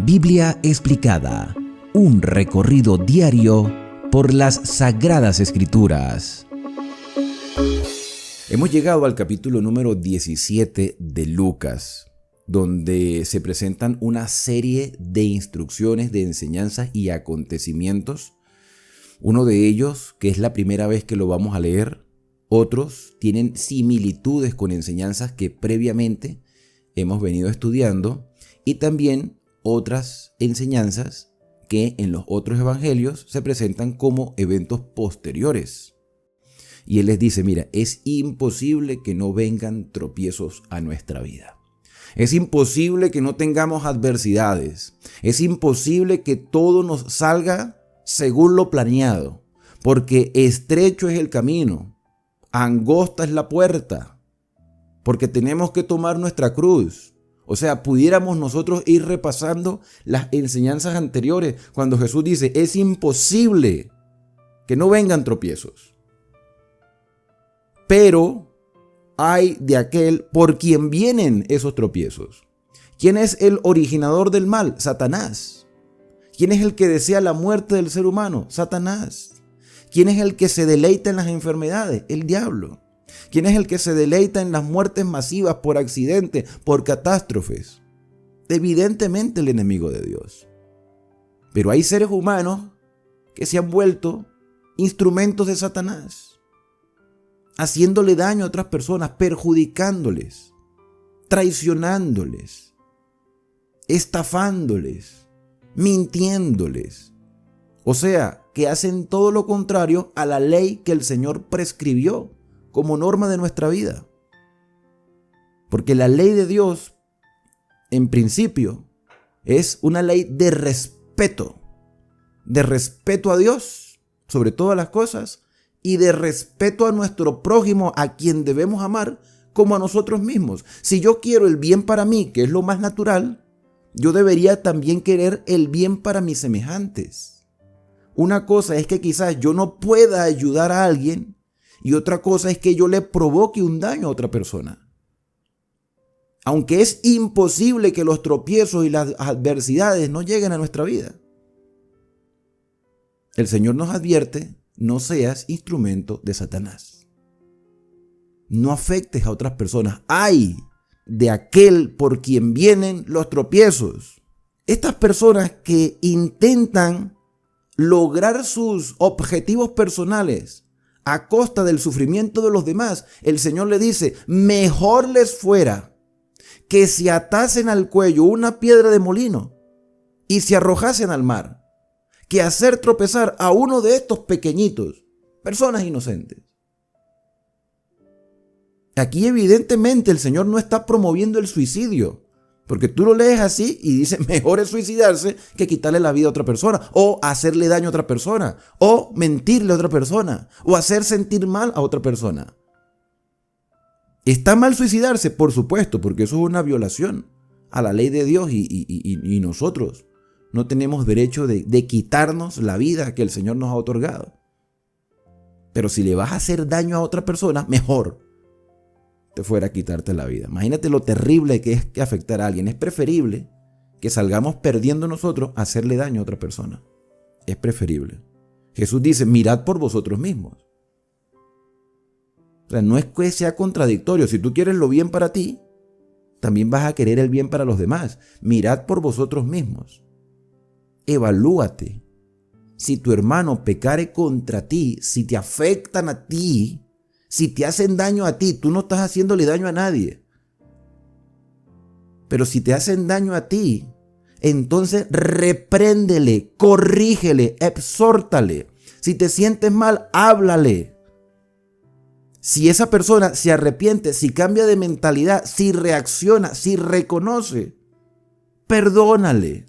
Biblia explicada, un recorrido diario por las Sagradas Escrituras. Hemos llegado al capítulo número 17 de Lucas, donde se presentan una serie de instrucciones, de enseñanzas y acontecimientos. Uno de ellos, que es la primera vez que lo vamos a leer, otros tienen similitudes con enseñanzas que previamente hemos venido estudiando, y también otras enseñanzas que en los otros evangelios se presentan como eventos posteriores. Y él les dice, mira, es imposible que no vengan tropiezos a nuestra vida. Es imposible que no tengamos adversidades. Es imposible que todo nos salga según lo planeado, porque estrecho es el camino, angosta es la puerta, porque tenemos que tomar nuestra cruz. O sea, pudiéramos nosotros ir repasando las enseñanzas anteriores cuando Jesús dice, es imposible que no vengan tropiezos. Pero hay de aquel por quien vienen esos tropiezos. ¿Quién es el originador del mal? Satanás. ¿Quién es el que desea la muerte del ser humano? Satanás. ¿Quién es el que se deleita en las enfermedades? El diablo. ¿Quién es el que se deleita en las muertes masivas por accidente, por catástrofes? Evidentemente el enemigo de Dios. Pero hay seres humanos que se han vuelto instrumentos de Satanás, haciéndole daño a otras personas, perjudicándoles, traicionándoles, estafándoles, mintiéndoles. O sea, que hacen todo lo contrario a la ley que el Señor prescribió como norma de nuestra vida. Porque la ley de Dios, en principio, es una ley de respeto a Dios sobre todas las cosas y de respeto a nuestro prójimo, a quien debemos amar como a nosotros mismos. Si yo quiero el bien para mí, que es lo más natural, yo debería también querer el bien para mis semejantes. Una cosa es que quizás yo no pueda ayudar a alguien y otra cosa es que yo le provoque un daño a otra persona. Aunque es imposible que los tropiezos y las adversidades no lleguen a nuestra vida, el Señor nos advierte, no seas instrumento de Satanás. No afectes a otras personas. ¡Ay de aquel por quien vienen los tropiezos! Estas personas que intentan lograr sus objetivos personales a costa del sufrimiento de los demás, el Señor le dice, mejor les fuera que se atasen al cuello una piedra de molino y se arrojasen al mar, que hacer tropezar a uno de estos pequeñitos, personas inocentes. Aquí evidentemente el Señor no está promoviendo el suicidio, porque tú lo lees así y dices, mejor es suicidarse que quitarle la vida a otra persona, o hacerle daño a otra persona, o mentirle a otra persona, o hacer sentir mal a otra persona. ¿Está mal suicidarse? Por supuesto, porque eso es una violación a la ley de Dios y nosotros no tenemos derecho de quitarnos la vida que el Señor nos ha otorgado. Pero si le vas a hacer daño a otra persona, mejor te fuera a quitarte la vida. Imagínate lo terrible que es que afectar a alguien. Es preferible que salgamos perdiendo nosotros a hacerle daño a otra persona. Es preferible. Jesús dice, mirad por vosotros mismos. O sea, no es que sea contradictorio. Si tú quieres lo bien para ti, también vas a querer el bien para los demás. Mirad por vosotros mismos. Evalúate. Si tu hermano pecare contra ti, si te afectan a ti, si te hacen daño a ti, tú no estás haciéndole daño a nadie. Pero si te hacen daño a ti, entonces repréndele, corrígele, exhórtale. Si te sientes mal, háblale. Si esa persona se arrepiente, si cambia de mentalidad, si reacciona, si reconoce, perdónale.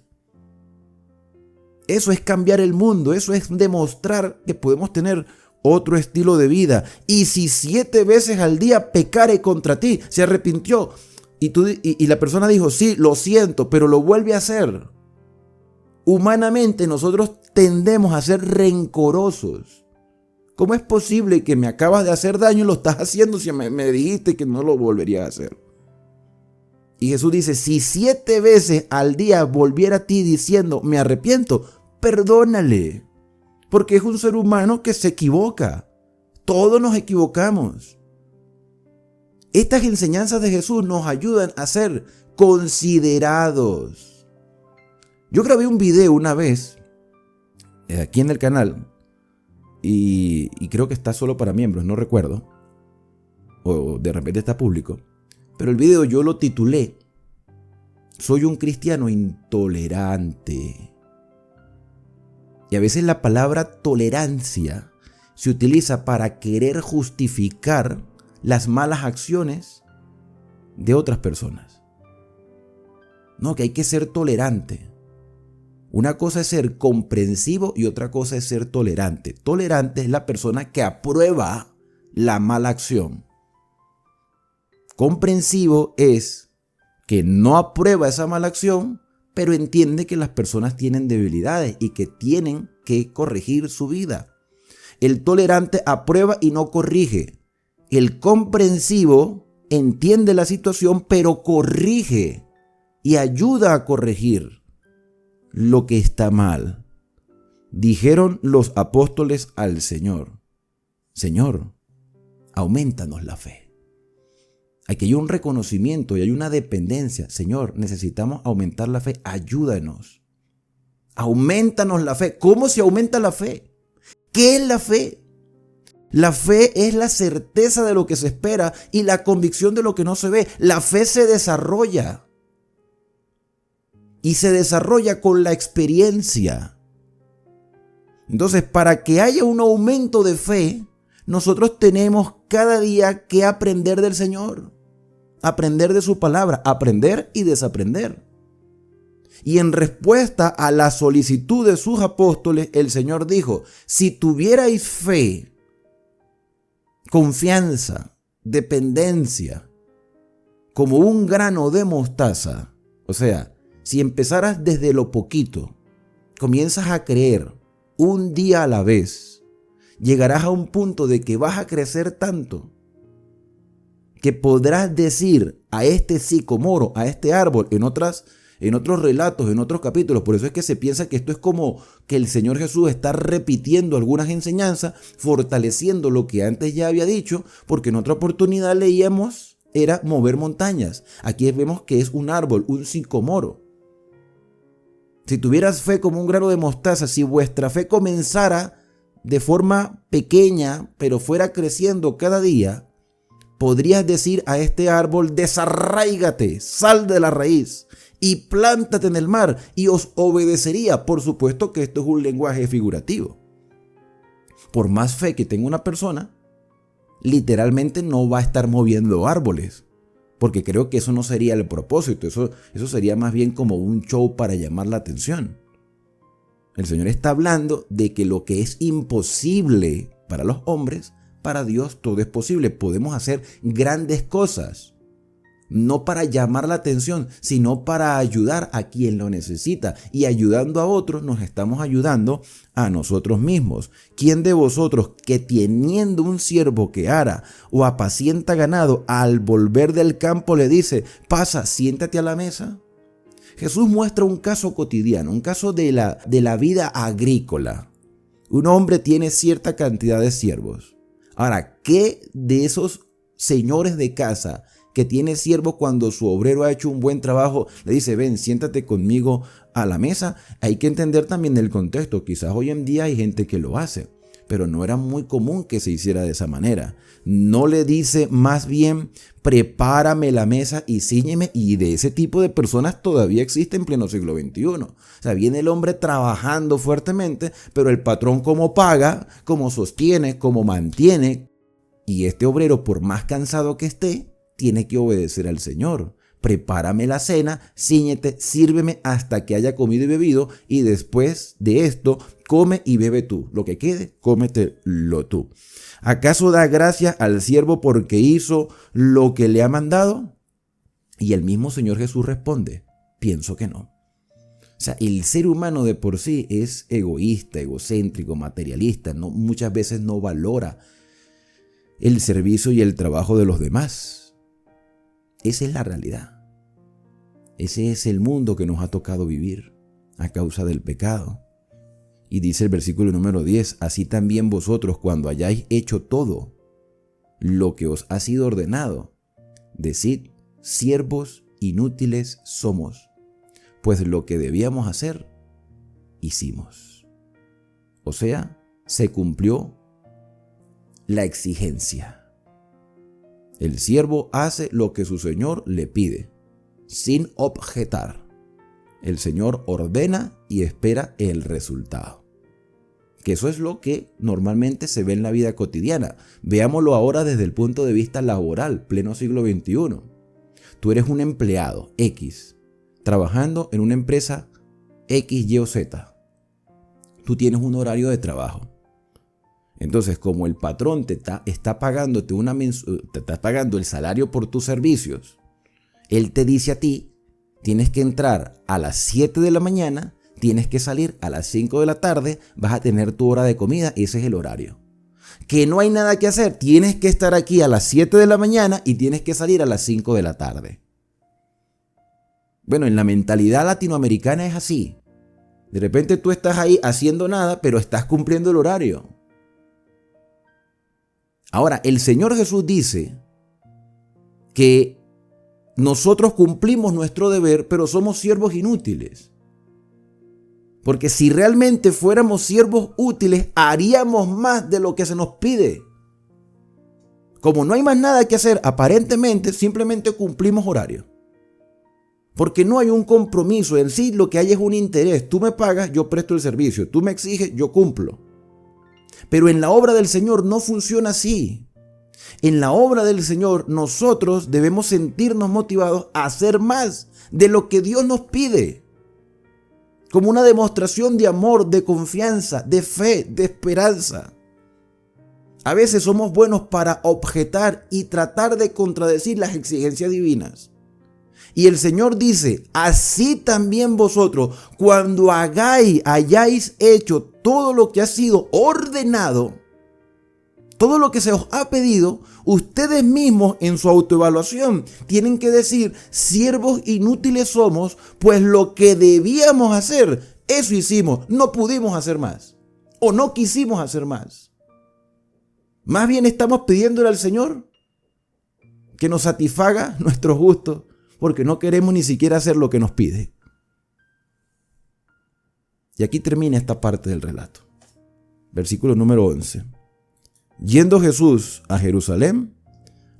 Eso es cambiar el mundo, eso es demostrar que podemos tener otro estilo de vida. Y si 7 veces al día pecare contra ti, se arrepintió y la persona dijo, sí, lo siento, pero lo vuelve a hacer. Humanamente nosotros tendemos a ser rencorosos. ¿Cómo es posible que me acabas de hacer daño y lo estás haciendo si me dijiste que no lo volverías a hacer? Y Jesús dice, si 7 veces al día volviera a ti diciendo, me arrepiento, perdónale. Porque es un ser humano que se equivoca. Todos nos equivocamos. Estas enseñanzas de Jesús nos ayudan a ser considerados. Yo grabé un video una vez aquí en el canal y creo que está solo para miembros, no recuerdo. O de repente está público. Pero el video yo lo titulé Soy un cristiano intolerante. Y a veces la palabra tolerancia se utiliza para querer justificar las malas acciones de otras personas. No, que hay que ser tolerante. Una cosa es ser comprensivo y otra cosa es ser tolerante. Tolerante es la persona que aprueba la mala acción. Comprensivo es que no aprueba esa mala acción, pero entiende que las personas tienen debilidades y que tienen que corregir su vida. El tolerante aprueba y no corrige. El comprensivo entiende la situación, pero corrige y ayuda a corregir lo que está mal. Dijeron los apóstoles al Señor, Señor, aumentanos la fe. Aquí hay un reconocimiento y hay una dependencia. Señor, necesitamos aumentar la fe. Ayúdanos. Aumentanos la fe. ¿Cómo se aumenta la fe? ¿Qué es la fe? La fe es la certeza de lo que se espera y la convicción de lo que no se ve. La fe se desarrolla. Y se desarrolla con la experiencia. Entonces, para que haya un aumento de fe, nosotros tenemos cada día que aprender del Señor. Aprender de su palabra, aprender y desaprender. Y en respuesta a la solicitud de sus apóstoles, el Señor dijo, si tuvierais fe, confianza, dependencia, como un grano de mostaza, o sea, si empezaras desde lo poquito, comienzas a creer un día a la vez, llegarás a un punto de que vas a crecer tanto que podrás decir a este sicomoro, a este árbol, en otros relatos, en otros capítulos. Por eso es que se piensa que esto es como que el Señor Jesús está repitiendo algunas enseñanzas, fortaleciendo lo que antes ya había dicho, porque en otra oportunidad leíamos, era mover montañas. Aquí vemos que es un árbol, un sicomoro. Si tuvieras fe como un grano de mostaza, si vuestra fe comenzara de forma pequeña, pero fuera creciendo cada día, podrías decir a este árbol, desarráigate, sal de la raíz y plántate en el mar y os obedecería. Por supuesto que esto es un lenguaje figurativo. Por más fe que tenga una persona, literalmente no va a estar moviendo árboles, porque creo que eso no sería el propósito. Eso sería más bien como un show para llamar la atención. El Señor está hablando de que lo que es imposible para los hombres, para Dios todo es posible. Podemos hacer grandes cosas, no para llamar la atención, sino para ayudar a quien lo necesita. Y ayudando a otros nos estamos ayudando a nosotros mismos. ¿Quién de vosotros que teniendo un siervo que ara o apacienta ganado, al volver del campo le dice, pasa, siéntate a la mesa? Jesús muestra un caso cotidiano, un caso de la vida agrícola. Un hombre tiene cierta cantidad de siervos. Ahora, ¿qué de esos señores de casa que tiene siervos cuando su obrero ha hecho un buen trabajo le dice, ven, siéntate conmigo a la mesa? Hay que entender también el contexto. Quizás hoy en día hay gente que lo hace, pero no era muy común que se hiciera de esa manera. No le dice, más bien, prepárame la mesa y síñeme. Y de ese tipo de personas todavía existe en pleno siglo XXI. O sea, viene el hombre trabajando fuertemente, pero el patrón cómo paga, cómo sostiene, cómo mantiene. Y este obrero, por más cansado que esté, tiene que obedecer al Señor. Prepárame la cena, síñete, sírveme hasta que haya comido y bebido, y después de esto, come y bebe tú. Lo que quede, cómetelo tú. ¿Acaso da gracia al siervo porque hizo lo que le ha mandado? Y el mismo Señor Jesús responde, pienso que no. O sea, el ser humano de por sí es egoísta, egocéntrico, materialista, muchas veces no valora el servicio y el trabajo de los demás. Esa es la realidad. Ese es el mundo que nos ha tocado vivir a causa del pecado. Y dice el versículo número 10, así también vosotros cuando hayáis hecho todo lo que os ha sido ordenado, decid, siervos inútiles somos, pues lo que debíamos hacer, hicimos. O sea, se cumplió la exigencia. El siervo hace lo que su señor le pide, sin objetar. El Señor ordena y espera el resultado. Que eso es lo que normalmente se ve en la vida cotidiana. Veámoslo ahora desde el punto de vista laboral, pleno siglo XXI. Tú eres un empleado X, trabajando en una empresa X, Y o Z. Tú tienes un horario de trabajo. Entonces, como el patrón te está pagándote te está pagando el salario por tus servicios, él te dice a ti, tienes que entrar a las 7 de la mañana, tienes que salir a las 5 de la tarde, vas a tener tu hora de comida, ese es el horario. Que no hay nada que hacer, tienes que estar aquí a las 7 de la mañana y tienes que salir a las 5 de la tarde. Bueno, en la mentalidad latinoamericana es así. De repente tú estás ahí haciendo nada, pero estás cumpliendo el horario. Ahora, el Señor Jesús dice que nosotros cumplimos nuestro deber, pero somos siervos inútiles. Porque si realmente fuéramos siervos útiles, haríamos más de lo que se nos pide. Como no hay más nada que hacer, aparentemente simplemente cumplimos horario. Porque no hay un compromiso en sí, lo que hay es un interés. Tú me pagas, yo presto el servicio. Tú me exiges, yo cumplo. Pero en la obra del Señor no funciona así. En la obra del Señor nosotros debemos sentirnos motivados a hacer más de lo que Dios nos pide. Como una demostración de amor, de confianza, de fe, de esperanza. A veces somos buenos para objetar y tratar de contradecir las exigencias divinas. Y el Señor dice, así también vosotros, cuando hayáis hecho todo lo que ha sido ordenado, todo lo que se os ha pedido, ustedes mismos en su autoevaluación tienen que decir, siervos inútiles somos, pues lo que debíamos hacer, eso hicimos, no pudimos hacer más, o no quisimos hacer más. Más bien estamos pidiéndole al Señor que nos satisfaga nuestros gustos, porque no queremos ni siquiera hacer lo que nos pide. Y aquí termina esta parte del relato. Versículo número 11. Yendo Jesús a Jerusalén,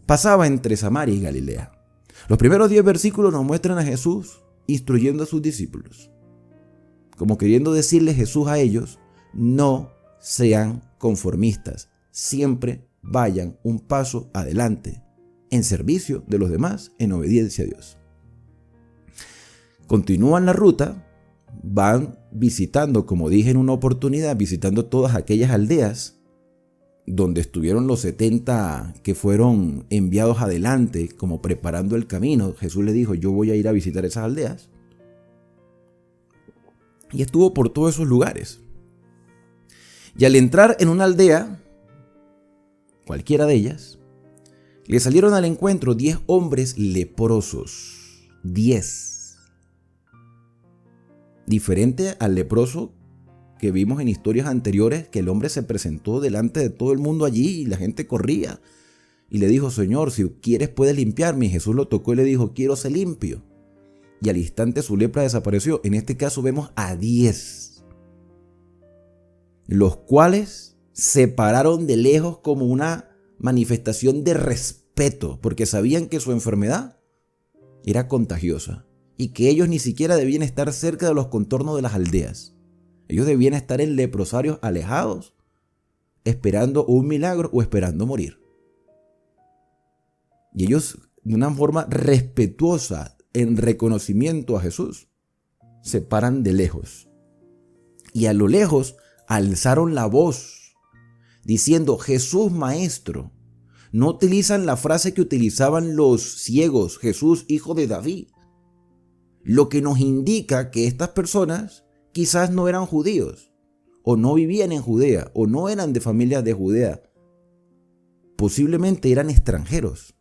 pasaba entre Samaria y Galilea. Los primeros 10 versículos nos muestran a Jesús instruyendo a sus discípulos. Como queriendo decirle Jesús a ellos, no sean conformistas, siempre vayan un paso adelante, en servicio de los demás, en obediencia a Dios. Continúan la ruta, van visitando, como dije en una oportunidad, visitando todas aquellas aldeas donde estuvieron los 70 que fueron enviados adelante, como preparando el camino. Jesús le dijo, yo voy a ir a visitar esas aldeas. Y estuvo por todos esos lugares. Y al entrar en una aldea, cualquiera de ellas, le salieron al encuentro 10 hombres leprosos. 10. Diferente al leproso que vimos en historias anteriores, que el hombre se presentó delante de todo el mundo allí y la gente corría. Y le dijo, Señor, si quieres puedes limpiarme. Y Jesús lo tocó y le dijo, quiero ser limpio. Y al instante su lepra desapareció. En este caso vemos a 10, los cuales se pararon de lejos como una manifestación de respeto, porque sabían que su enfermedad era contagiosa y que ellos ni siquiera debían estar cerca de los contornos de las aldeas. Ellos debían estar en leprosarios alejados, esperando un milagro o esperando morir. Y ellos, de una forma respetuosa, en reconocimiento a Jesús, se paran de lejos. Y a lo lejos alzaron la voz, diciendo, Jesús Maestro. No utilizan la frase que utilizaban los ciegos, Jesús Hijo de David. Lo que nos indica que estas personas quizás no eran judíos, o no vivían en Judea, o no eran de familias de Judea. Posiblemente eran extranjeros.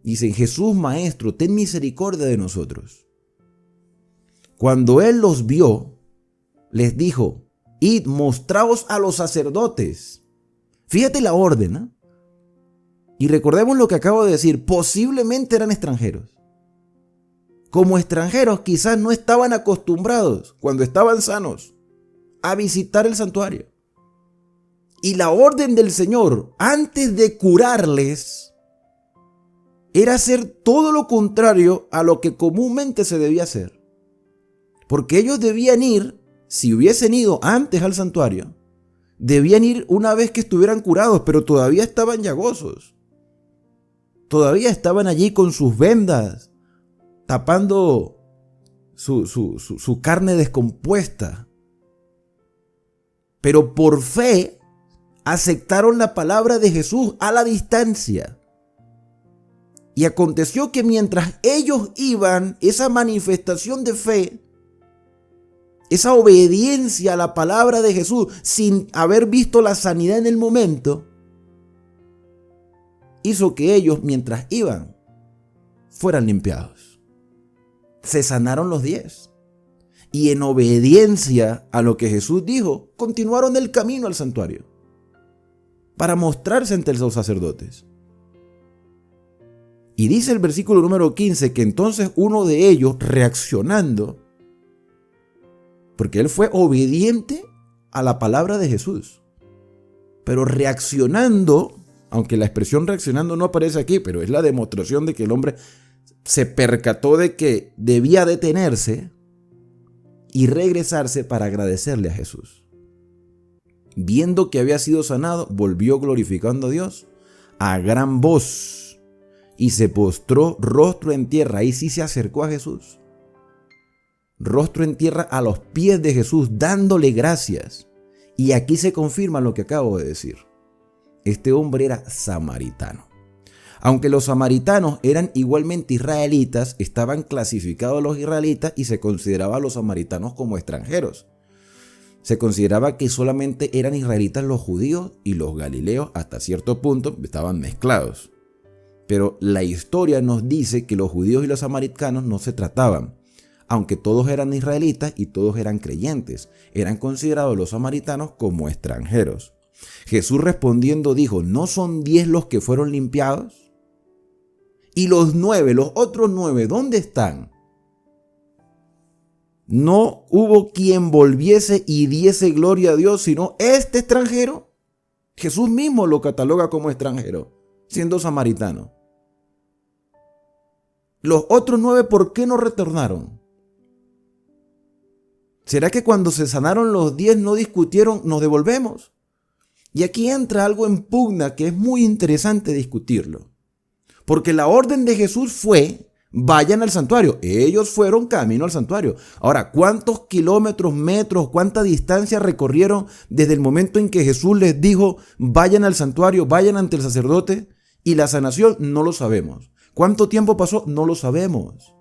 Dicen: Jesús, Maestro, ten misericordia de nosotros. Cuando él los vio, les dijo: id, mostraos a los sacerdotes. Fíjate la orden, ¿eh? Y recordemos lo que acabo de decir: posiblemente eran extranjeros. Como extranjeros quizás no estaban acostumbrados, cuando estaban sanos, a visitar el santuario. Y la orden del Señor, antes de curarles, era hacer todo lo contrario a lo que comúnmente se debía hacer. Porque ellos debían ir, si hubiesen ido antes al santuario, debían ir una vez que estuvieran curados, pero todavía estaban llagosos. Todavía estaban allí con sus vendas, tapando su carne descompuesta. Pero por fe aceptaron la palabra de Jesús a la distancia. Y aconteció que mientras ellos iban, esa manifestación de fe, esa obediencia a la palabra de Jesús, sin haber visto la sanidad en el momento, hizo que ellos, mientras iban, fueran limpiados. Se sanaron los 10. Y en obediencia a lo que Jesús dijo, continuaron el camino al santuario para mostrarse ante los sacerdotes. Y dice el versículo número 15 que entonces uno de ellos, reaccionando, porque él fue obediente a la palabra de Jesús, pero reaccionando, aunque la expresión reaccionando no aparece aquí, pero es la demostración de que el hombre se percató de que debía detenerse y regresarse para agradecerle a Jesús. Viendo que había sido sanado, volvió glorificando a Dios a gran voz y se postró rostro en tierra. Ahí sí se acercó a Jesús. Rostro en tierra a los pies de Jesús, dándole gracias. Y aquí se confirma lo que acabo de decir. Este hombre era samaritano. Aunque los samaritanos eran igualmente israelitas, estaban clasificados los israelitas y se consideraba a los samaritanos como extranjeros. Se consideraba que solamente eran israelitas los judíos y los galileos, hasta cierto punto estaban mezclados. Pero la historia nos dice que los judíos y los samaritanos no se trataban. Aunque todos eran israelitas y todos eran creyentes, eran considerados los samaritanos como extranjeros. Jesús respondiendo dijo: ¿no son 10 los que fueron limpiados? Y los 9, los otros 9, ¿dónde están? No hubo quien volviese y diese gloria a Dios, sino este extranjero. Jesús mismo lo cataloga como extranjero, siendo samaritano. Los otros 9, ¿por qué no retornaron? ¿Será que cuando se sanaron los 10 no discutieron, nos devolvemos? Y aquí entra algo en pugna que es muy interesante discutirlo. Porque la orden de Jesús fue: vayan al santuario. Ellos fueron camino al santuario. Ahora, ¿cuántos kilómetros, metros, cuánta distancia recorrieron desde el momento en que Jesús les dijo: vayan al santuario, vayan ante el sacerdote? Y la sanación no lo sabemos. ¿Cuánto tiempo pasó? No lo sabemos.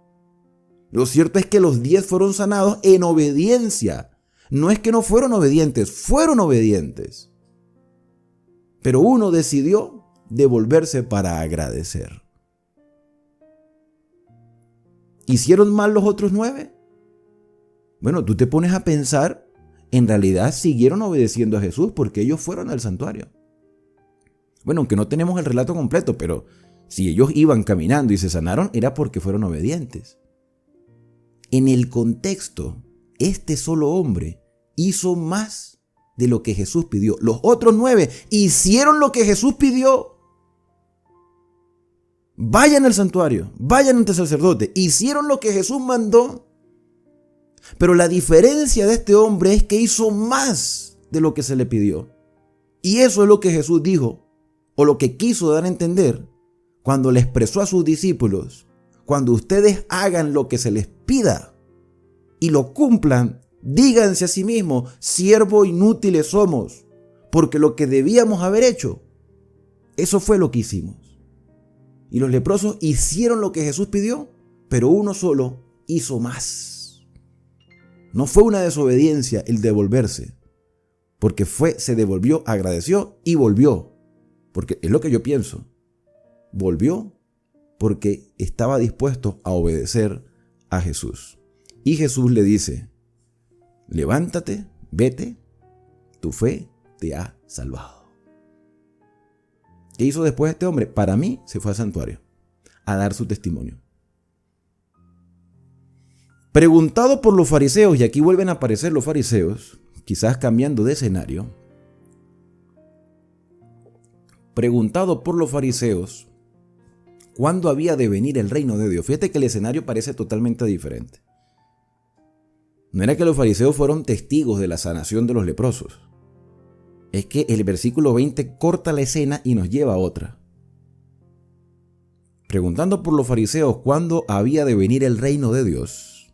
Lo cierto es que los 10 fueron sanados en obediencia. No es que no fueron obedientes, fueron obedientes. Pero uno decidió devolverse para agradecer. ¿Hicieron mal los otros 9? Bueno, tú te pones a pensar, en realidad siguieron obedeciendo a Jesús porque ellos fueron al santuario. Bueno, aunque no tenemos el relato completo, pero si ellos iban caminando y se sanaron, era porque fueron obedientes. En el contexto, este solo hombre hizo más de lo que Jesús pidió. Los otros 9 hicieron lo que Jesús pidió. Vayan al santuario, vayan ante el sacerdote. Hicieron lo que Jesús mandó. Pero la diferencia de este hombre es que hizo más de lo que se le pidió. Y eso es lo que Jesús dijo, o lo que quiso dar a entender, cuando le expresó a sus discípulos: cuando ustedes hagan lo que se les pida y lo cumplan, díganse a sí mismos: siervos inútiles somos, porque lo que debíamos haber hecho, eso fue lo que hicimos. Y los leprosos hicieron lo que Jesús pidió, pero uno solo hizo más. No fue una desobediencia el devolverse, porque se devolvió, agradeció y volvió. Porque es lo que yo pienso. Volvió porque estaba dispuesto a obedecer a Jesús. Y Jesús le dice: levántate, vete, tu fe te ha salvado. ¿Qué hizo después este hombre? Para mí, se fue al santuario a dar su testimonio. Preguntado por los fariseos, y aquí vuelven a aparecer los fariseos, quizás cambiando de escenario. Preguntado por los fariseos, ¿cuándo había de venir el reino de Dios? Fíjate que el escenario parece totalmente diferente. No era que los fariseos fueron testigos de la sanación de los leprosos. Es que el versículo 20 corta la escena y nos lleva a otra. Preguntando por los fariseos cuándo había de venir el reino de Dios,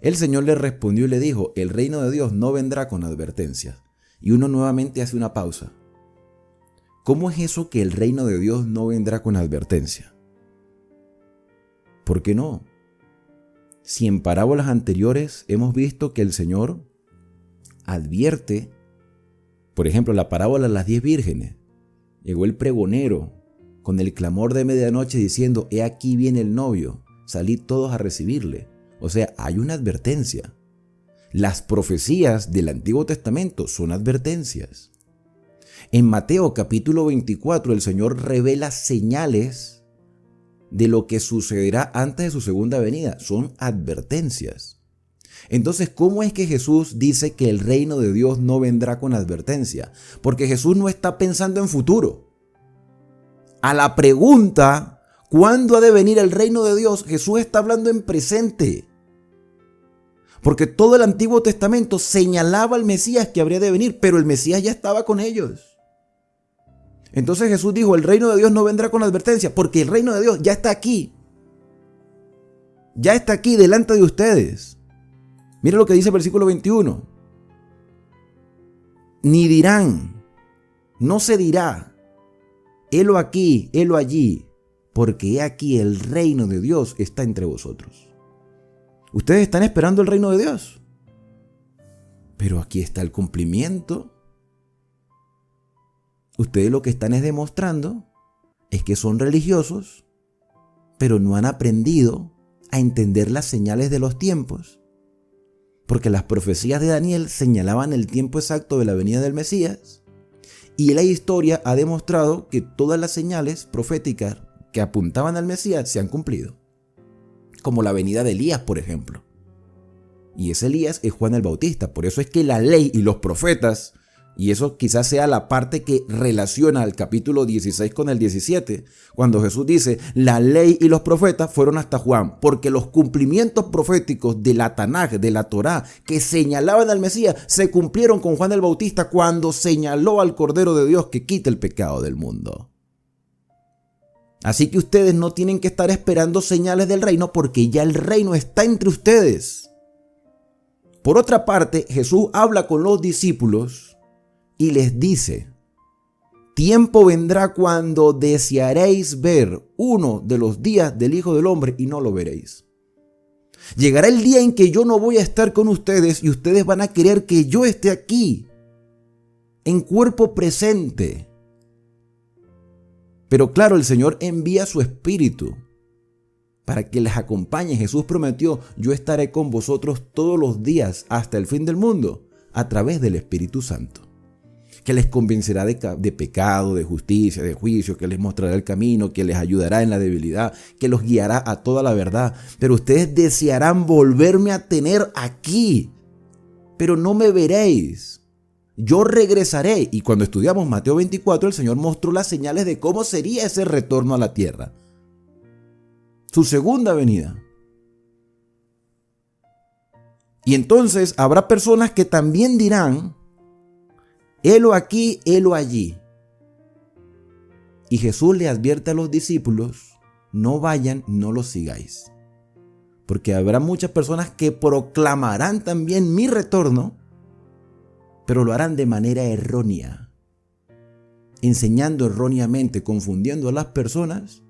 el Señor le respondió y le dijo: el reino de Dios no vendrá con advertencia. Y uno nuevamente hace una pausa. ¿Cómo es eso que el reino de Dios no vendrá con advertencia? ¿Por qué no? Si en parábolas anteriores hemos visto que el Señor advierte, por ejemplo, la parábola de las 10 vírgenes, llegó el pregonero con el clamor de medianoche diciendo: he aquí viene el novio, salid todos a recibirle. O sea, hay una advertencia. Las profecías del Antiguo Testamento son advertencias. En Mateo capítulo 24 el Señor revela señales de lo que sucederá antes de su segunda venida. Son advertencias. Entonces, ¿cómo es que Jesús dice que el reino de Dios no vendrá con advertencia? Porque Jesús no está pensando en futuro. A la pregunta, ¿cuándo ha de venir el reino de Dios?, Jesús está hablando en presente. Porque todo el Antiguo Testamento señalaba al Mesías que habría de venir, pero el Mesías ya estaba con ellos. Entonces Jesús dijo: el reino de Dios no vendrá con advertencia, porque el reino de Dios ya está aquí. Ya está aquí delante de ustedes. Mira lo que dice el versículo 21. Ni dirán, no se dirá, helo aquí, helo allí, porque he aquí el reino de Dios está entre vosotros. Ustedes están esperando el reino de Dios, pero aquí está el cumplimiento. Ustedes lo que están es demostrando es que son religiosos, pero no han aprendido a entender las señales de los tiempos, porque las profecías de Daniel señalaban el tiempo exacto de la venida del Mesías, y la historia ha demostrado que todas las señales proféticas que apuntaban al Mesías se han cumplido, como la venida de Elías, por ejemplo. Y ese Elías es Juan el Bautista. Por eso es que la ley y los profetas, y eso quizás sea la parte que relaciona el capítulo 16 con el 17, cuando Jesús dice: la ley y los profetas fueron hasta Juan, porque los cumplimientos proféticos de la Tanaj, de la Torá, que señalaban al Mesías, se cumplieron con Juan el Bautista cuando señaló al Cordero de Dios que quita el pecado del mundo. Así que ustedes no tienen que estar esperando señales del reino, porque ya el reino está entre ustedes. Por otra parte, Jesús habla con los discípulos y les dice: tiempo vendrá cuando desearéis ver uno de los días del Hijo del Hombre y no lo veréis. Llegará el día en que yo no voy a estar con ustedes y ustedes van a querer que yo esté aquí, en cuerpo presente. Pero claro, el Señor envía su Espíritu para que les acompañe. Jesús prometió: yo estaré con vosotros todos los días hasta el fin del mundo, a través del Espíritu Santo, que les convencerá de pecado, de justicia, de juicio, que les mostrará el camino, que les ayudará en la debilidad, que los guiará a toda la verdad. Pero ustedes desearán volverme a tener aquí, pero no me veréis. Yo regresaré. Y cuando estudiamos Mateo 24, el Señor mostró las señales de cómo sería ese retorno a la tierra. Su segunda venida. Y entonces habrá personas que también dirán: helo aquí, helo allí. Y Jesús le advierte a los discípulos: no vayan, no los sigáis. Porque habrá muchas personas que proclamarán también mi retorno, pero lo harán de manera errónea, enseñando erróneamente, confundiendo a las personas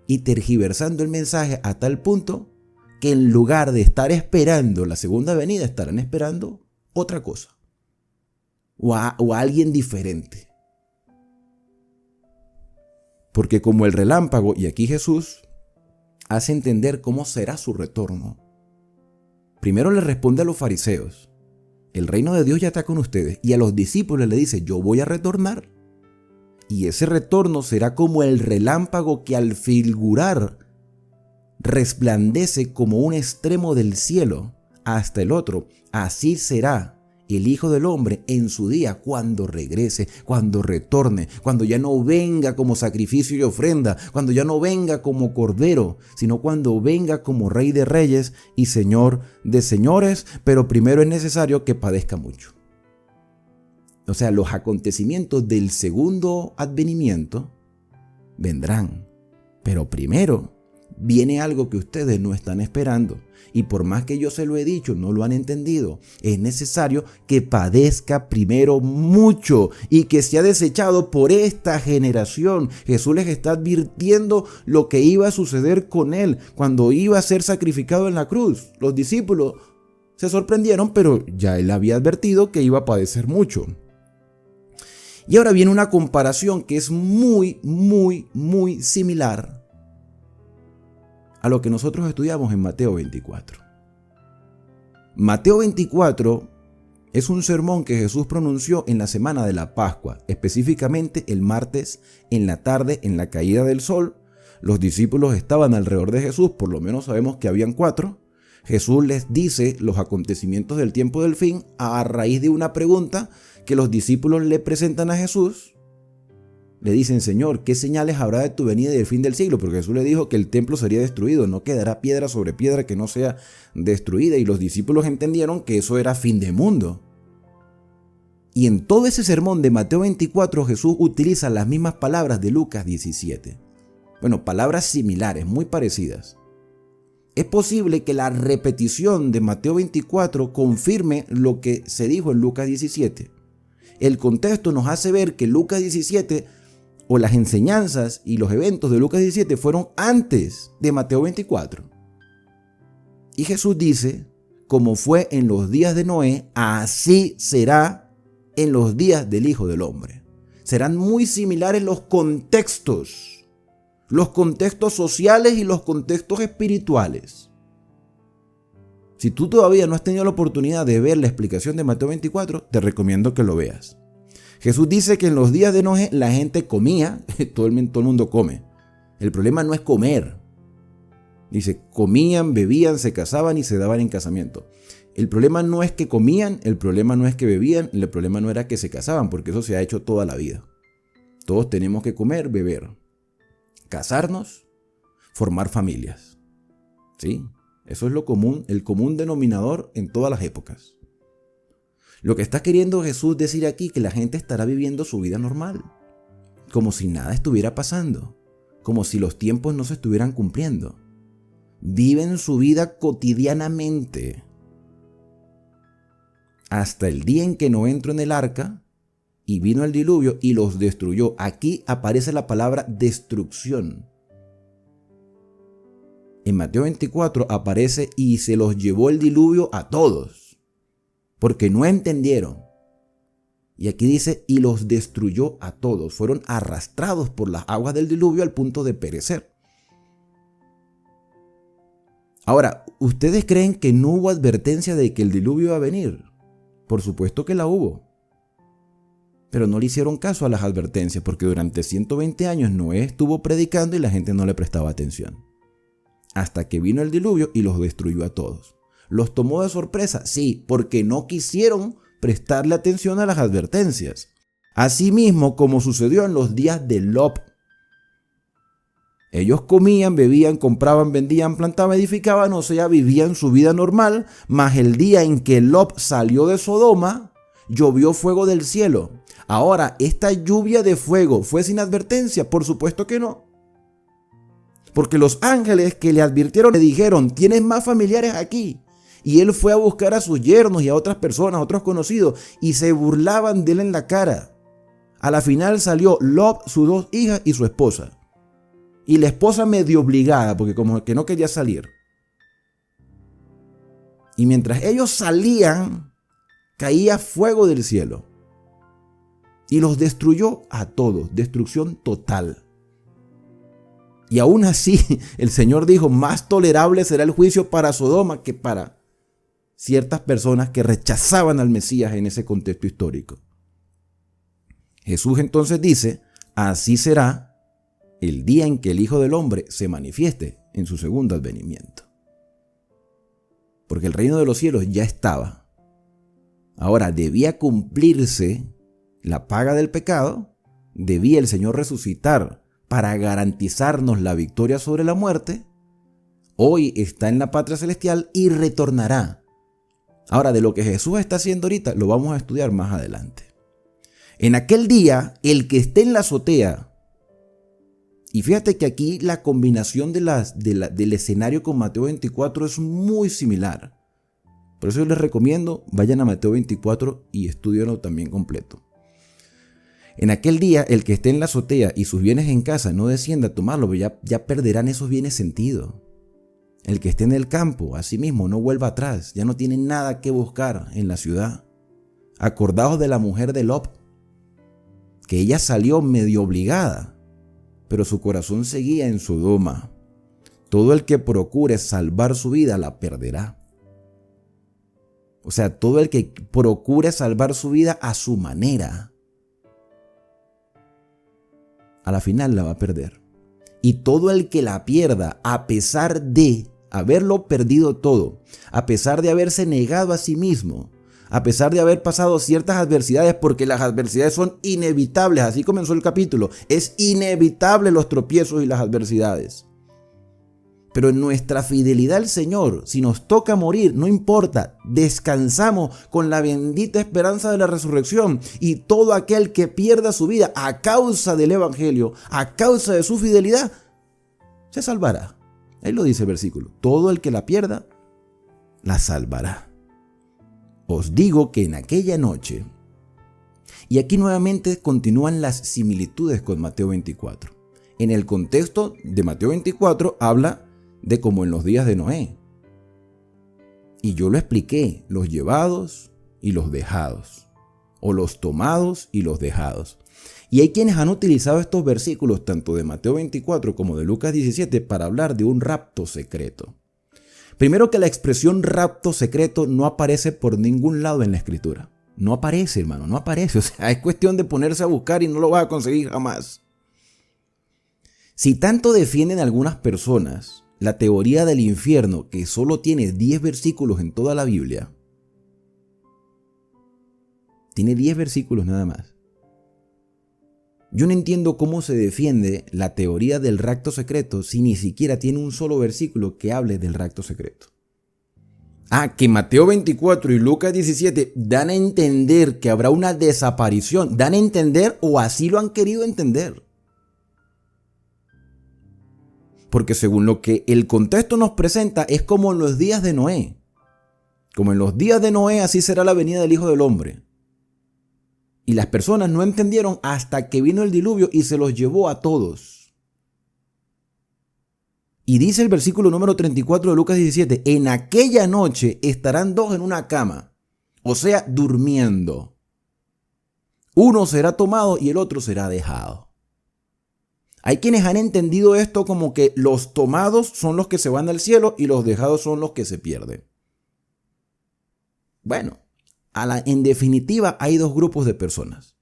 y tergiversando el mensaje a tal punto que en lugar de estar esperando la segunda venida, estarán esperando otra cosa o a alguien diferente. Porque como el relámpago, y aquí Jesús hace entender cómo será su retorno. Primero le responde a los fariseos: el reino de Dios ya está con ustedes. Y a los discípulos le dice: yo voy a retornar. Y ese retorno será como el relámpago que al fulgurar resplandece como un extremo del cielo hasta el otro. Así será el Hijo del Hombre en su día, cuando regrese, cuando retorne, cuando ya no venga como sacrificio y ofrenda, cuando ya no venga como cordero, sino cuando venga como Rey de Reyes y Señor de Señores. Pero primero es necesario que padezca mucho. O sea, los acontecimientos del segundo advenimiento vendrán, pero primero viene algo que ustedes no están esperando. Y por más que yo se lo he dicho, no lo han entendido. Es necesario que padezca primero mucho y que sea desechado por esta generación. Jesús les está advirtiendo lo que iba a suceder con él cuando iba a ser sacrificado en la cruz. Los discípulos se sorprendieron, pero ya él había advertido que iba a padecer mucho. Y ahora viene una comparación que es muy similar a lo que nosotros estudiamos en Mateo 24. Mateo 24 es un sermón que Jesús pronunció en la semana de la Pascua, específicamente el martes en la tarde, en la caída del sol. Los discípulos estaban alrededor de Jesús, por lo menos sabemos que habían 4. Jesús les dice los acontecimientos del tiempo del fin a raíz de una pregunta que los discípulos le presentan a Jesús. Le dicen: Señor, ¿qué señales habrá de tu venida y del fin del siglo? Porque Jesús le dijo que el templo sería destruido, no quedará piedra sobre piedra que no sea destruida. Y los discípulos entendieron que eso era fin de mundo. Y en todo ese sermón de Mateo 24, Jesús utiliza las mismas palabras de Lucas 17. Bueno, palabras similares, muy parecidas. Es posible que la repetición de Mateo 24 confirme lo que se dijo en Lucas 17. El contexto nos hace ver que Lucas 17, o las enseñanzas y los eventos de Lucas 17, fueron antes de Mateo 24. Y Jesús dice: como fue en los días de Noé, así será en los días del Hijo del Hombre. Serán muy similares los contextos sociales y los contextos espirituales. Si tú todavía no has tenido la oportunidad de ver la explicación de Mateo 24, te recomiendo que lo veas. Jesús dice que en los días de Noé la gente comía, todo el mundo come. El problema no es comer. Dice, comían, bebían, se casaban y se daban en casamiento. El problema no es que comían, el problema no es que bebían, el problema no era que se casaban, porque eso se ha hecho toda la vida. Todos tenemos que comer, beber, casarnos, formar familias. ¿Sí? Eso es lo común, el común denominador en todas las épocas. Lo que está queriendo Jesús decir aquí, que la gente estará viviendo su vida normal, como si nada estuviera pasando, como si los tiempos no se estuvieran cumpliendo. Viven su vida cotidianamente, hasta el día en que Noé entró en el arca y vino el diluvio y los destruyó. Aquí aparece la palabra destrucción. En Mateo 24 aparece: y se los llevó el diluvio a todos, porque no entendieron. Y aquí dice: y los destruyó a todos. Fueron arrastrados por las aguas del diluvio al punto de perecer. Ahora, ¿ustedes creen que no hubo advertencia de que el diluvio iba a venir? Por supuesto que la hubo. Pero no le hicieron caso a las advertencias, porque durante 120 años Noé estuvo predicando y la gente no le prestaba atención. Hasta que vino el diluvio y los destruyó a todos. ¿Los tomó de sorpresa? Sí, porque no quisieron prestarle atención a las advertencias. Asimismo, como sucedió en los días de Lot. Ellos comían, bebían, compraban, vendían, plantaban, edificaban, o sea, vivían su vida normal, mas el día en que Lot salió de Sodoma, llovió fuego del cielo. Ahora, ¿esta lluvia de fuego fue sin advertencia? Por supuesto que no. Porque los ángeles que le advirtieron le dijeron: tienes más familiares aquí. Y él fue a buscar a sus yernos y a otras personas, a otros conocidos, y se burlaban de él en la cara. A la final salió Lot, sus 2 hijas y su esposa. Y la esposa medio obligada, porque como que no quería salir. Y mientras ellos salían, caía fuego del cielo. Y los destruyó a todos, destrucción total. Y aún así, el Señor dijo, más tolerable será el juicio para Sodoma que para ciertas personas que rechazaban al Mesías en ese contexto histórico. Jesús entonces dice, así será el día en que el Hijo del Hombre se manifieste en su segundo advenimiento. Porque el reino de los cielos ya estaba. Ahora debía cumplirse la paga del pecado, debía el Señor resucitar para garantizarnos la victoria sobre la muerte. Hoy está en la patria celestial y retornará. Ahora, de lo que Jesús está haciendo ahorita, lo vamos a estudiar más adelante. En aquel día, el que esté en la azotea, y fíjate que aquí la combinación del escenario con Mateo 24 es muy similar. Por eso yo les recomiendo, vayan a Mateo 24 y estudienlo también completo. En aquel día, el que esté en la azotea y sus bienes en casa no descienda a tomarlo, ya perderán esos bienes sentido. El que esté en el campo, asimismo, no vuelva atrás, ya no tiene nada que buscar en la ciudad. Acordaos de la mujer de Lot, que ella salió medio obligada, pero su corazón seguía en Sodoma. Todo el que procure salvar su vida la perderá. O sea, todo el que procure salvar su vida a su manera, a la final la va a perder. Y todo el que la pierda, a pesar de haberlo perdido todo, a pesar de haberse negado a sí mismo, a pesar de haber pasado ciertas adversidades, porque las adversidades son inevitables, así comenzó el capítulo, es inevitable los tropiezos y las adversidades. Pero en nuestra fidelidad al Señor, si nos toca morir, no importa, descansamos con la bendita esperanza de la resurrección, y todo aquel que pierda su vida a causa del Evangelio, a causa de su fidelidad, se salvará. Ahí lo dice el versículo, todo el que la pierda, la salvará. Os digo que en aquella noche, y aquí nuevamente continúan las similitudes con Mateo 24. En el contexto de Mateo 24 habla de como en los días de Noé. Y yo lo expliqué, los llevados y los dejados, o los tomados y los dejados. Y hay quienes han utilizado estos versículos tanto de Mateo 24 como de Lucas 17 para hablar de un rapto secreto. Primero, que la expresión rapto secreto no aparece por ningún lado en la escritura. No aparece, hermano, no aparece. O sea, es cuestión de ponerse a buscar y no lo vas a conseguir jamás. Si tanto defienden algunas personas la teoría del infierno, que solo tiene 10 versículos en toda la Biblia, tiene 10 versículos nada más. Yo no entiendo cómo se defiende la teoría del rapto secreto si ni siquiera tiene un solo versículo que hable del rapto secreto. Que Mateo 24 y Lucas 17 dan a entender que habrá una desaparición. Dan a entender, o así lo han querido entender. Porque según lo que el contexto nos presenta, es como en los días de Noé. Como en los días de Noé, así será la venida del Hijo del Hombre. Y las personas no entendieron hasta que vino el diluvio y se los llevó a todos. Y dice el versículo número 34 de Lucas 17, en aquella noche estarán dos en una cama, o sea, durmiendo. Uno será tomado y el otro será dejado. Hay quienes han entendido esto como que los tomados son los que se van al cielo y los dejados son los que se pierden. Bueno, en definitiva hay dos grupos de personas,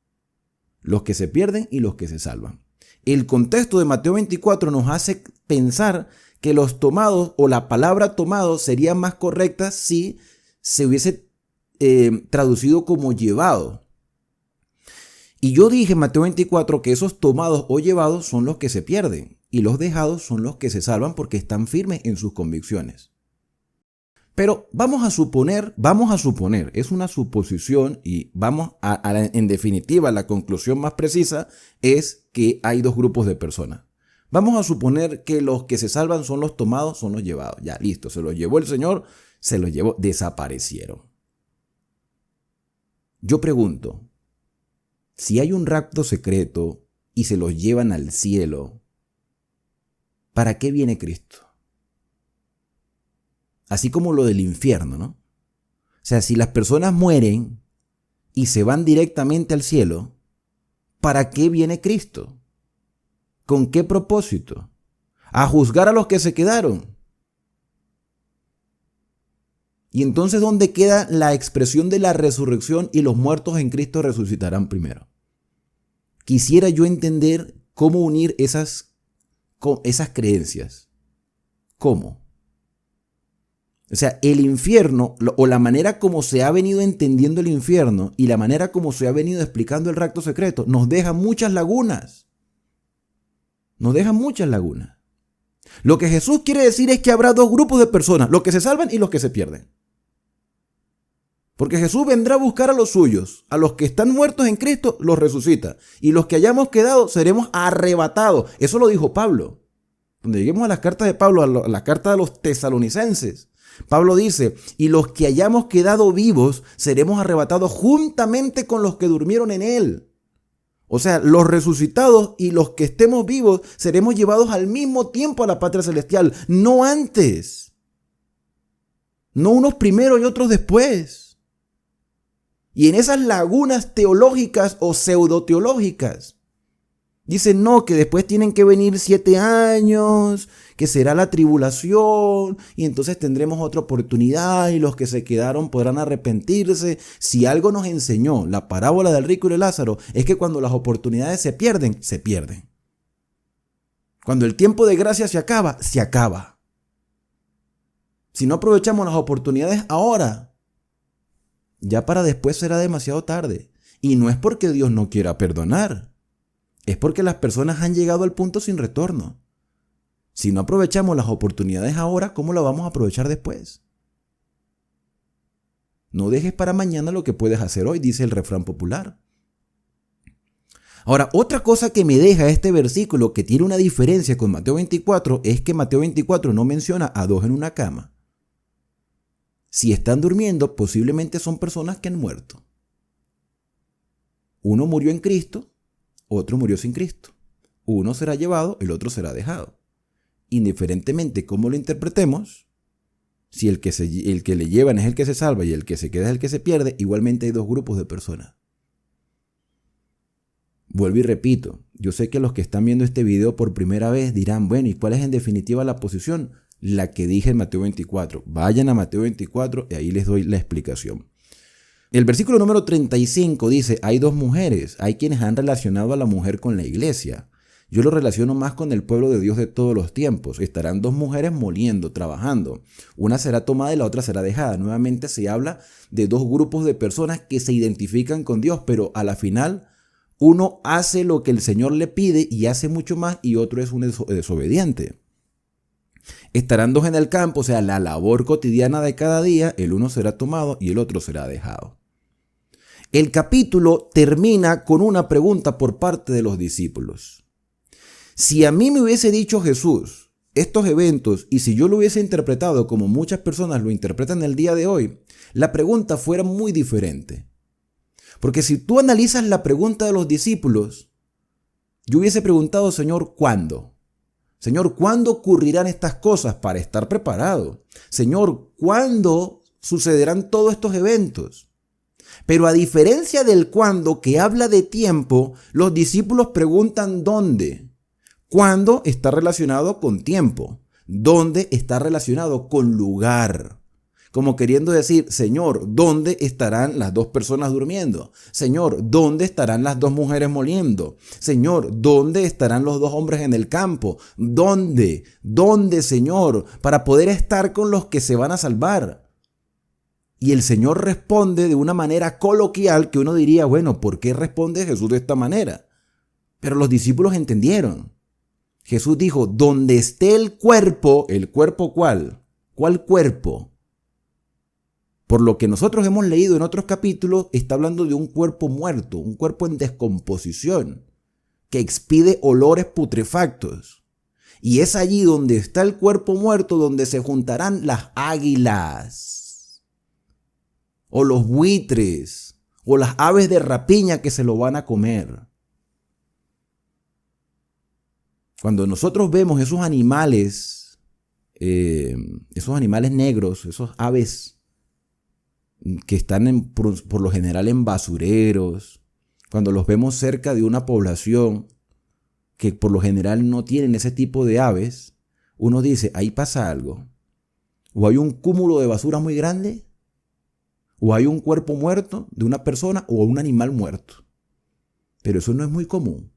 los que se pierden y los que se salvan. El contexto de Mateo 24 nos hace pensar que los tomados, o la palabra tomado, sería más correcta si se hubiese traducido como llevado. Y yo dije en Mateo 24 que esos tomados o llevados son los que se pierden y los dejados son los que se salvan porque están firmes en sus convicciones. Pero vamos a suponer, es una suposición y en definitiva, la conclusión más precisa es que hay dos grupos de personas. Vamos a suponer que los que se salvan son los tomados, son los llevados. Ya, listo, se los llevó el Señor, se los llevó, desaparecieron. Yo pregunto, si hay un rapto secreto y se los llevan al cielo, ¿para qué viene Cristo? Así como lo del infierno, ¿no? O sea, si las personas mueren y se van directamente al cielo, ¿para qué viene Cristo? ¿Con qué propósito? a juzgar a los que se quedaron. Y entonces, ¿dónde queda la expresión de la resurrección y los muertos en Cristo resucitarán primero? Quisiera yo entender cómo unir esas creencias. ¿Cómo? O sea, el infierno, o la manera como se ha venido entendiendo el infierno y la manera como se ha venido explicando el rapto secreto, nos deja muchas lagunas. Nos deja muchas lagunas. Lo que Jesús quiere decir es que habrá dos grupos de personas, los que se salvan y los que se pierden. Porque Jesús vendrá a buscar a los suyos, a los que están muertos en Cristo, los resucita. Y los que hayamos quedado seremos arrebatados. Eso lo dijo Pablo. Cuando lleguemos a las cartas de Pablo, a la carta de los tesalonicenses, Pablo dice, y los que hayamos quedado vivos seremos arrebatados juntamente con los que durmieron en él. O sea, los resucitados y los que estemos vivos seremos llevados al mismo tiempo a la patria celestial, no antes. No unos primero y otros después. Y en esas lagunas teológicas o pseudoteológicas, dicen no, que después tienen que venir 7 años, que será la tribulación, y entonces tendremos otra oportunidad y los que se quedaron podrán arrepentirse. Si algo nos enseñó la parábola del rico y de Lázaro, es que cuando las oportunidades se pierden, se pierden. Cuando el tiempo de gracia se acaba, se acaba. Si no aprovechamos las oportunidades ahora, ya para después será demasiado tarde. Y no es porque Dios no quiera perdonar. Es porque las personas han llegado al punto sin retorno. Si no aprovechamos las oportunidades ahora, ¿cómo las vamos a aprovechar después? No dejes para mañana lo que puedes hacer hoy, dice el refrán popular. Ahora, otra cosa que me deja este versículo que tiene una diferencia con Mateo 24 es que Mateo 24 no menciona a 2 en una cama. Si están durmiendo, posiblemente son personas que han muerto. Uno murió en Cristo, otro murió sin Cristo. Uno será llevado, el otro será dejado. Indiferentemente cómo lo interpretemos, si el que le llevan es el que se salva y el que se queda es el que se pierde, igualmente hay dos grupos de personas. Vuelvo y repito, yo sé que los que están viendo este video por primera vez dirán, bueno, ¿y cuál es en definitiva la posición? La que dije en Mateo 24. Vayan a Mateo 24 y ahí les doy la explicación. El versículo número 35 dice, hay dos mujeres, hay quienes han relacionado a la mujer con la iglesia. Yo lo relaciono más con el pueblo de Dios de todos los tiempos. Estarán dos mujeres moliendo, trabajando. Una será tomada y la otra será dejada. Nuevamente se habla de dos grupos de personas que se identifican con Dios, pero a la final uno hace lo que el Señor le pide y hace mucho más y otro es un desobediente. Estarán dos en el campo, o sea, la labor cotidiana de cada día, el uno será tomado y el otro será dejado. El capítulo termina con una pregunta por parte de los discípulos. Si a mí me hubiese dicho Jesús estos eventos y si yo lo hubiese interpretado como muchas personas lo interpretan el día de hoy, la pregunta fuera muy diferente. Porque si tú analizas la pregunta de los discípulos, yo hubiese preguntado, Señor, ¿cuándo? Señor, ¿cuándo ocurrirán estas cosas para estar preparado? Señor, ¿cuándo sucederán todos estos eventos? Pero a diferencia del cuándo que habla de tiempo, los discípulos preguntan ¿dónde? ¿Cuándo está relacionado con tiempo? ¿Dónde está relacionado con lugar? Como queriendo decir, Señor, ¿dónde estarán las dos personas durmiendo? Señor, ¿dónde estarán las dos mujeres moliendo? Señor, ¿dónde estarán los dos hombres en el campo? ¿Dónde? ¿Dónde, Señor? Para poder estar con los que se van a salvar. Y el Señor responde de una manera coloquial que uno diría, bueno, ¿por qué responde Jesús de esta manera? Pero los discípulos entendieron. Jesús dijo, donde esté ¿el cuerpo cuál? ¿Cuál cuerpo? Por lo que nosotros hemos leído en otros capítulos, está hablando de un cuerpo muerto, un cuerpo en descomposición, que expide olores putrefactos. Y es allí donde está el cuerpo muerto donde se juntarán las águilas, o los buitres, o las aves de rapiña que se lo van a comer. Cuando nosotros vemos esos animales negros, esos aves que están por lo general en basureros, cuando los vemos cerca de una población que por lo general no tienen ese tipo de aves, uno dice, ahí pasa algo. O hay un cúmulo de basura muy grande, o hay un cuerpo muerto de una persona o un animal muerto. Pero eso no es muy común.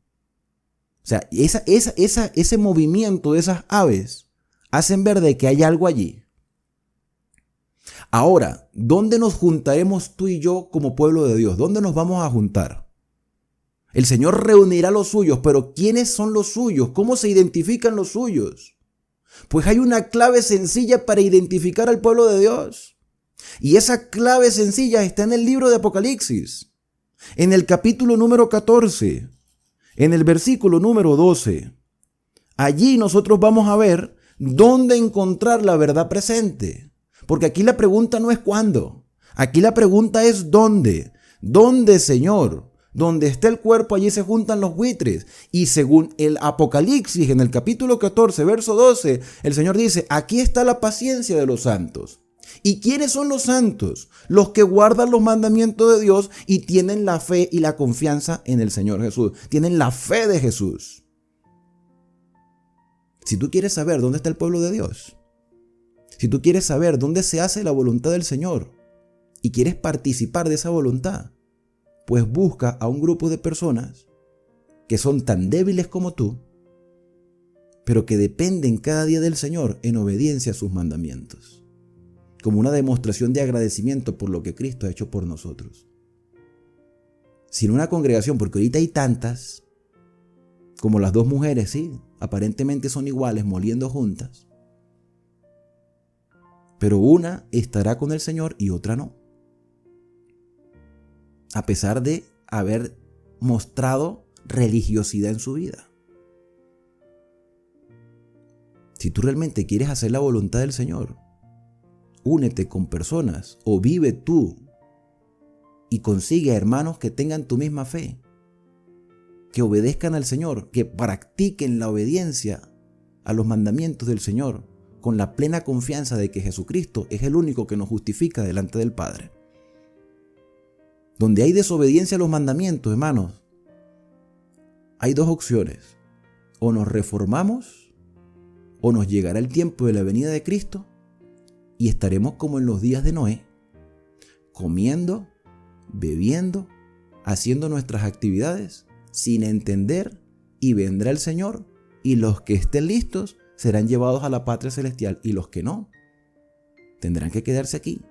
O sea, ese movimiento de esas aves hacen ver de que hay algo allí. Ahora, ¿dónde nos juntaremos tú y yo como pueblo de Dios? ¿Dónde nos vamos a juntar? El Señor reunirá los suyos, pero ¿quiénes son los suyos? ¿Cómo se identifican los suyos? Pues hay una clave sencilla para identificar al pueblo de Dios. Y esa clave sencilla está en el libro de Apocalipsis, en el capítulo número 14, en el versículo número 12. Allí nosotros vamos a ver dónde encontrar la verdad presente. Porque aquí la pregunta no es cuándo. Aquí la pregunta es dónde. ¿Dónde, Señor? Donde está el cuerpo, allí se juntan los buitres. Y según el Apocalipsis, en el capítulo 14, verso 12, el Señor dice, aquí está la paciencia de los santos. ¿Y quiénes son los santos? Los que guardan los mandamientos de Dios y tienen la fe y la confianza en el Señor Jesús. Tienen la fe de Jesús. Si tú quieres saber dónde está el pueblo de Dios, si tú quieres saber dónde se hace la voluntad del Señor y quieres participar de esa voluntad, pues busca a un grupo de personas que son tan débiles como tú, pero que dependen cada día del Señor en obediencia a sus mandamientos, como una demostración de agradecimiento por lo que Cristo ha hecho por nosotros. Sin una congregación, porque ahorita hay tantas, como las dos mujeres, sí, aparentemente son iguales, moliendo juntas, pero una estará con el Señor y otra no. A pesar de haber mostrado religiosidad en su vida. Si tú realmente quieres hacer la voluntad del Señor, únete con personas o vive tú y consigue a hermanos que tengan tu misma fe, que obedezcan al Señor, que practiquen la obediencia a los mandamientos del Señor con la plena confianza de que Jesucristo es el único que nos justifica delante del Padre. Donde hay desobediencia a los mandamientos, hermanos, hay dos opciones. O nos reformamos, o nos llegará el tiempo de la venida de Cristo y estaremos como en los días de Noé, comiendo, bebiendo, haciendo nuestras actividades sin entender, y vendrá el Señor y los que estén listos serán llevados a la patria celestial y los que no tendrán que quedarse aquí.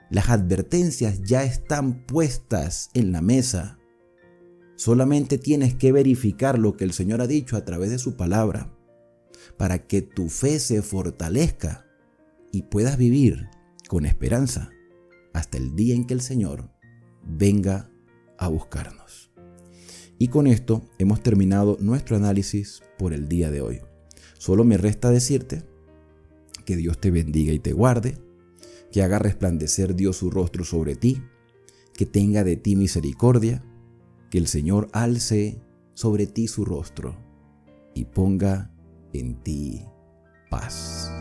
Las advertencias ya están puestas en la mesa. Solamente tienes que verificar lo que el Señor ha dicho a través de su palabra para que tu fe se fortalezca y puedas vivir con esperanza hasta el día en que el Señor venga a buscarnos. Y con esto hemos terminado nuestro análisis por el día de hoy. Solo me resta decirte que Dios te bendiga y te guarde, que haga resplandecer Dios su rostro sobre ti, que tenga de ti misericordia, que el Señor alce sobre ti su rostro y ponga en ti paz.